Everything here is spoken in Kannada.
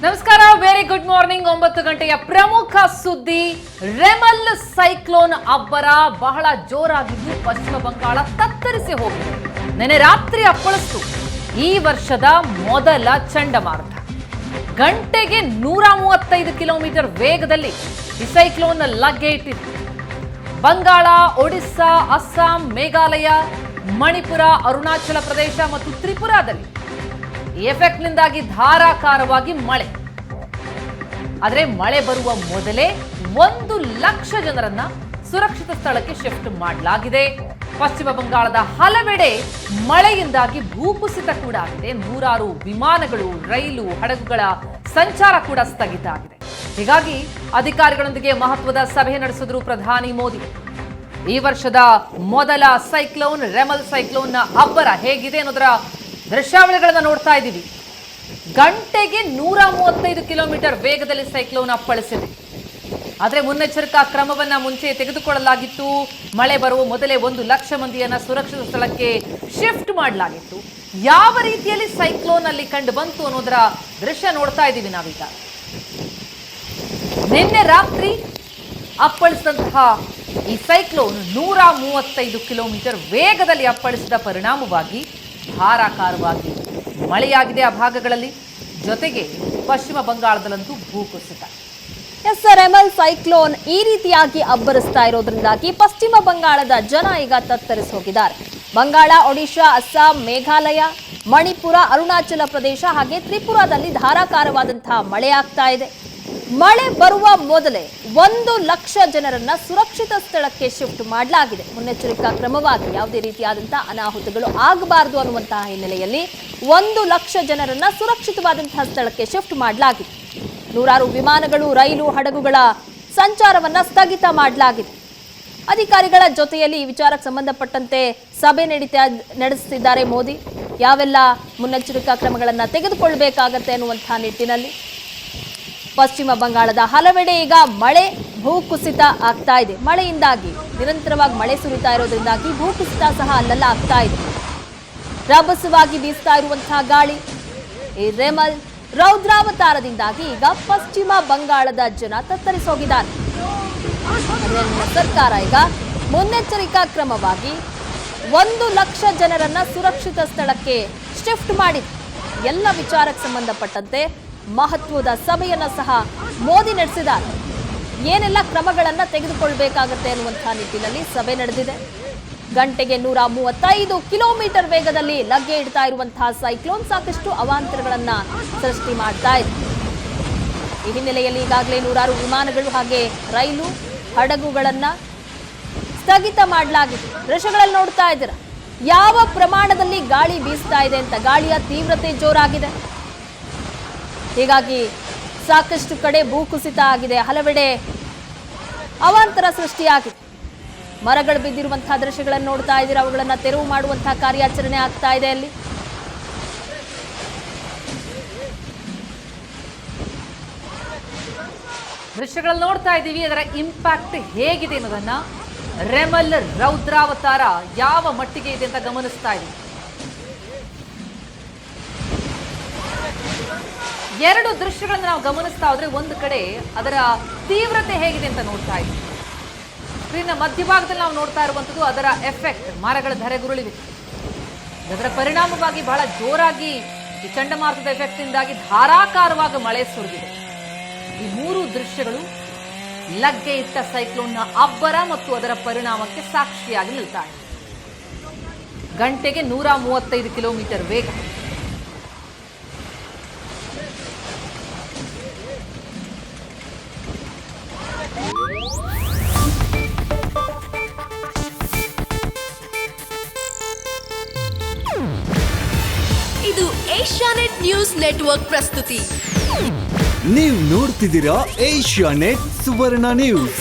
ನಮಸ್ಕಾರ, ವೆರಿ ಗುಡ್ ಮಾರ್ನಿಂಗ್. 9 ಗಂಟೆಯ ಪ್ರಮುಖ ಸುದ್ದಿ. ರೆಮಲ್ ಸೈಕ್ಲೋನ್ ಅಬ್ಬರ ಬಹಳ ಜೋರಾಗಿದ್ದು ಪಶ್ಚಿಮ ಬಂಗಾಳ ತತ್ತರಿಸಿ ಹೋಗಿದೆ. ನೆನೆ ರಾತ್ರಿ ಅಪ್ಪಳಿಸ್ತು ಈ ವರ್ಷದ ಮೊದಲ ಚಂಡಮಾರುತ. ಗಂಟೆಗೆ 135 ಕಿಲೋಮೀಟರ್ ವೇಗದಲ್ಲಿ ಈ ಸೈಕ್ಲೋನ್ ಲಗ್ಗೆ ಇಟ್ಟಿತ್ತು. ಬಂಗಾಳ, ಒಡಿಸ್ಸಾ, ಅಸ್ಸಾಂ, ಮೇಘಾಲಯ, ಮಣಿಪುರ, ಅರುಣಾಚಲ ಪ್ರದೇಶ ಮತ್ತು ತ್ರಿಪುರಾದಲ್ಲಿ ಈ ಎಫೆಕ್ಟ್ನಿಂದಾಗಿ ಧಾರಾಕಾರವಾಗಿ ಮಳೆ. ಆದರೆ ಮಳೆ ಬರುವ ಮೊದಲೇ 1 ಲಕ್ಷ ಜನರನ್ನ ಸುರಕ್ಷಿತ ಸ್ಥಳಕ್ಕೆ ಶಿಫ್ಟ್ ಮಾಡಲಾಗಿದೆ. ಪಶ್ಚಿಮ ಬಂಗಾಳದ ಹಲವೆಡೆ ಮಳೆಯಿಂದಾಗಿ ಭೂಕುಸಿತ ಕೂಡ ಆಗಿದೆ. ನೂರಾರು ವಿಮಾನಗಳು, ರೈಲು, ಹಡಗುಗಳ ಸಂಚಾರ ಕೂಡ ಸ್ಥಗಿತ ಆಗಿದೆ. ಹೀಗಾಗಿ ಅಧಿಕಾರಿಗಳೊಂದಿಗೆ ಮಹತ್ವದ ಸಭೆ ನಡೆಸಿದ್ರು ಪ್ರಧಾನಿ ಮೋದಿ. ಈ ವರ್ಷದ ಮೊದಲ ಸೈಕ್ಲೋನ್ ರೆಮಲ್ ಸೈಕ್ಲೋನ್ನ ಅಬ್ಬರ ಹೇಗಿದೆ ಅನ್ನೋದರ ದೃಶ್ಯಾವಳಿಗಳನ್ನ ನೋಡ್ತಾ ಇದ್ದೀವಿ. ಗಂಟೆಗೆ 135 ಕಿಲೋಮೀಟರ್ ವೇಗದಲ್ಲಿ ಸೈಕ್ಲೋನ್ ಅಪ್ಪಳಿಸಿದೆ. ಆದರೆ ಮುನ್ನೆಚ್ಚರಿಕಾ ಕ್ರಮವನ್ನ ಮುಂಚೆ ತೆಗೆದುಕೊಳ್ಳಲಾಗಿತ್ತು. ಮಳೆ ಬರುವ ಮೊದಲೇ 1 ಲಕ್ಷ ಮಂದಿಯನ್ನ ಸುರಕ್ಷಿತ ಸ್ಥಳಕ್ಕೆ ಶಿಫ್ಟ್ ಮಾಡಲಾಗಿತ್ತು. ಯಾವ ರೀತಿಯಲ್ಲಿ ಸೈಕ್ಲೋನ್ ಅಲ್ಲಿ ಕಂಡು ಬಂತು ಅನ್ನೋದರ ದೃಶ್ಯ ನೋಡ್ತಾ ಇದ್ದೀವಿ ನಾವೀಗ. ನಿನ್ನೆ ರಾತ್ರಿ ಅಪ್ಪಳಿಸಿದಂತಹ ಈ ಸೈಕ್ಲೋನ್ 135 ಕಿಲೋಮೀಟರ್ ವೇಗದಲ್ಲಿ ಅಪ್ಪಳಿಸಿದ ಪರಿಣಾಮವಾಗಿ ಧಾರಾಕಾರವಾಗಿ ಮಳೆಯಾಗಿದೆ ಆ ಭಾಗಗಳಲ್ಲಿ. ಜೊತೆಗೆ ಪಶ್ಚಿಮ ಬಂಗಾಳದಲ್ಲಂತೂ ಭೂಕುಸಿತ. ರೆಮಲ್ ಸೈಕ್ಲೋನ್ ಈ ರೀತಿಯಾಗಿ ಅಬ್ಬರಿಸ್ತಾ ಇರೋದ್ರಿಂದಾಗಿ ಪಶ್ಚಿಮ ಬಂಗಾಳದ ಜನ ಈಗ ತತ್ತರಿಸಿ ಹೋಗಿದ್ದಾರೆ. ಬಂಗಾಳ, ಒಡಿಶಾ, ಅಸ್ಸಾಂ, ಮೇಘಾಲಯ, ಮಣಿಪುರ, ಅರುಣಾಚಲ ಪ್ರದೇಶ ಹಾಗೆ ತ್ರಿಪುರಾದಲ್ಲಿ ಧಾರಾಕಾರವಾದಂತಹ ಮಳೆ ಆಗ್ತಾ ಇದೆ. ಮಳೆ ಬರುವ ಮೊದಲೇ 1 ಲಕ್ಷ ಜನರನ್ನ ಸುರಕ್ಷಿತ ಸ್ಥಳಕ್ಕೆ ಶಿಫ್ಟ್ ಮಾಡಲಾಗಿದೆ. ಮುನ್ನೆಚ್ಚರಿಕಾ ಕ್ರಮವಾಗಿ ಯಾವುದೇ ರೀತಿಯಾದಂತಹ ಅನಾಹುತಗಳು ಆಗಬಾರದು ಅನ್ನುವಂತಹ ಹಿನ್ನೆಲೆಯಲ್ಲಿ 1 ಲಕ್ಷ ಜನರನ್ನ ಸುರಕ್ಷಿತವಾದಂತಹ ಸ್ಥಳಕ್ಕೆ ಶಿಫ್ಟ್ ಮಾಡಲಾಗಿದೆ. ನೂರಾರು ವಿಮಾನಗಳು, ರೈಲು, ಹಡಗುಗಳ ಸಂಚಾರವನ್ನ ಸ್ಥಗಿತ ಮಾಡಲಾಗಿದೆ. ಅಧಿಕಾರಿಗಳ ಜೊತೆಯಲ್ಲಿ ಈ ವಿಚಾರಕ್ಕೆ ಸಂಬಂಧಪಟ್ಟಂತೆ ಸಭೆ ನಡೆಸುತ್ತಿದ್ದಾರೆ ಮೋದಿ. ಯಾವೆಲ್ಲ ಮುನ್ನೆಚ್ಚರಿಕಾ ಕ್ರಮಗಳನ್ನು ತೆಗೆದುಕೊಳ್ಳಬೇಕಾಗತ್ತೆ ಅನ್ನುವಂತಹ ನಿಟ್ಟಿನಲ್ಲಿ ಪಶ್ಚಿಮ ಬಂಗಾಳದ ಹಲವೆಡೆ ಈಗ ಮಳೆ, ಭೂಕುಸಿತ ಆಗ್ತಾ ಇದೆ. ಮಳೆಯಿಂದಾಗಿ ನಿರಂತರವಾಗಿ ಮಳೆ ಸುರಿತಾ ಇರೋದ್ರಿಂದಾಗಿ ಭೂಕುಸಿತ ಸಹ ಅಲ್ಲೆಲ್ಲ ಆಗ್ತಾ ಇದೆ. ರಭಸವಾಗಿ ಬೀಸ್ತಾ ಇರುವಂತಹ ಗಾಳಿ, ಈ ರೆಮಲ್ ರೌದ್ರಾವತಾರದಿಂದಾಗಿ ಈಗ ಪಶ್ಚಿಮ ಬಂಗಾಳದ ಜನ ತತ್ತರಿಸೋಗಿದ್ದಾರೆ. ಸರ್ಕಾರ ಈಗ ಮುನ್ನೆಚ್ಚರಿಕಾ ಕ್ರಮವಾಗಿ 1 ಲಕ್ಷ ಜನರನ್ನ ಸುರಕ್ಷಿತ ಸ್ಥಳಕ್ಕೆ ಶಿಫ್ಟ್ ಮಾಡಿದೆ. ಎಲ್ಲ ವಿಚಾರಕ್ಕೆ ಸಂಬಂಧಪಟ್ಟಂತೆ ಮಹತ್ವದ ಸಭೆಯನ್ನ ಸಹ ಮೋದಿ ನಡೆಸಿದ್ದಾರೆ. ಏನೆಲ್ಲ ಕ್ರಮಗಳನ್ನ ತೆಗೆದುಕೊಳ್ಬೇಕಾಗತ್ತೆ ಅನ್ನುವಂತಹ ನಿಟ್ಟಿನಲ್ಲಿ ಸಭೆ ನಡೆದಿದೆ. ಗಂಟೆಗೆ 135 ಕಿಲೋಮೀಟರ್ ವೇಗದಲ್ಲಿ ಲಗ್ಗೆ ಇಡ್ತಾ ಇರುವಂತಹ ಸೈಕ್ಲೋನ್ ಸಾಕಷ್ಟು ಅವಾಂತರಗಳನ್ನ ಸೃಷ್ಟಿ ಮಾಡ್ತಾ ಇದೆ. ಈ ಹಿನ್ನೆಲೆಯಲ್ಲಿ ಈಗಾಗಲೇ ನೂರಾರು ವಿಮಾನಗಳು ಹಾಗೆ ರೈಲು, ಹಡಗುಗಳನ್ನ ಸ್ಥಗಿತ ಮಾಡಲಾಗಿದೆ. ದೃಶ್ಯಗಳಲ್ಲಿ ನೋಡ್ತಾ ಇದ್ದೀರಾ ಯಾವ ಪ್ರಮಾಣದಲ್ಲಿ ಗಾಳಿ ಬೀಸ್ತಾ ಇದೆ ಅಂತ. ಗಾಳಿಯ ತೀವ್ರತೆ ಜೋರಾಗಿದೆ. ಹೀಗಾಗಿ ಸಾಕಷ್ಟು ಕಡೆ ಭೂಕುಸಿತ ಆಗಿದೆ. ಹಲವೆಡೆ ಅವಾಂತರ ಸೃಷ್ಟಿಯಾಗಿದೆ. ಮರಗಳು ಬಿದ್ದಿರುವಂತಹ ದೃಶ್ಯಗಳನ್ನು ನೋಡ್ತಾ ಇದ್ದೀರಾ. ಅವುಗಳನ್ನು ತೆರವು ಮಾಡುವಂತಹ ಕಾರ್ಯಾಚರಣೆ ಆಗ್ತಾ ಇದೆ. ಅಲ್ಲಿ ದೃಶ್ಯಗಳಲ್ಲಿ ನೋಡ್ತಾ ಇದ್ದೀವಿ. ಅದರ ಇಂಪ್ಯಾಕ್ಟ್ ಹೇಗಿದೆ ಅನ್ನೋದನ್ನ, ರೆಮಲ್ ರೌದ್ರಾವತಾರ ಯಾವ ಮಟ್ಟಿಗೆ ಇದೆ ಅಂತ ಗಮನಿಸ್ತಾ ಇದ್ದೀವಿ. 2 ದೃಶ್ಯಗಳನ್ನು ನಾವು ಗಮನಿಸ್ತಾ ಹೋದ್ರೆ ಒಂದು ಕಡೆ ಅದರ ತೀವ್ರತೆ ಹೇಗಿದೆ ಅಂತ ನೋಡ್ತಾ ಇದ್ದೀವಿ. ಸ್ಕ್ರೀನ್ನ ಮಧ್ಯಭಾಗದಲ್ಲಿ ನಾವು ನೋಡ್ತಾ ಇರುವಂಥದ್ದು ಅದರ ಎಫೆಕ್ಟ್, ಮರಗಳ ಧರೆಗುರುಳಿವೆ. ಅದರ ಪರಿಣಾಮವಾಗಿ ಬಹಳ ಜೋರಾಗಿ ಈ ಚಂಡಮಾರುತದ ಎಫೆಕ್ಟ್ನಿಂದಾಗಿ ಧಾರಾಕಾರವಾಗಿ ಮಳೆ ಸುರಿದಿದೆ. ಈ 3 ದೃಶ್ಯಗಳು ಲಗ್ಗೆ ಇಟ್ಟ ಸೈಕ್ಲೋನ್ನ ಅಬ್ಬರ ಮತ್ತು ಅದರ ಪರಿಣಾಮಕ್ಕೆ ಸಾಕ್ಷಿಯಾಗಿ ನಿಲ್ತಾ ಇದೆ. ಗಂಟೆಗೆ 135 ಕಿಲೋಮೀಟರ್ ವೇಗ. ಇದು ಏಷ್ಯಾನೆಟ್ ನ್ಯೂಸ್ ನೆಟ್ವರ್ಕ್ ಪ್ರಸ್ತುತಿ. ನೀವು ನೋಡ್ತಿದ್ದೀರಾ ಏಷ್ಯಾನೆಟ್ ಸುವರ್ಣ ನ್ಯೂಸ್.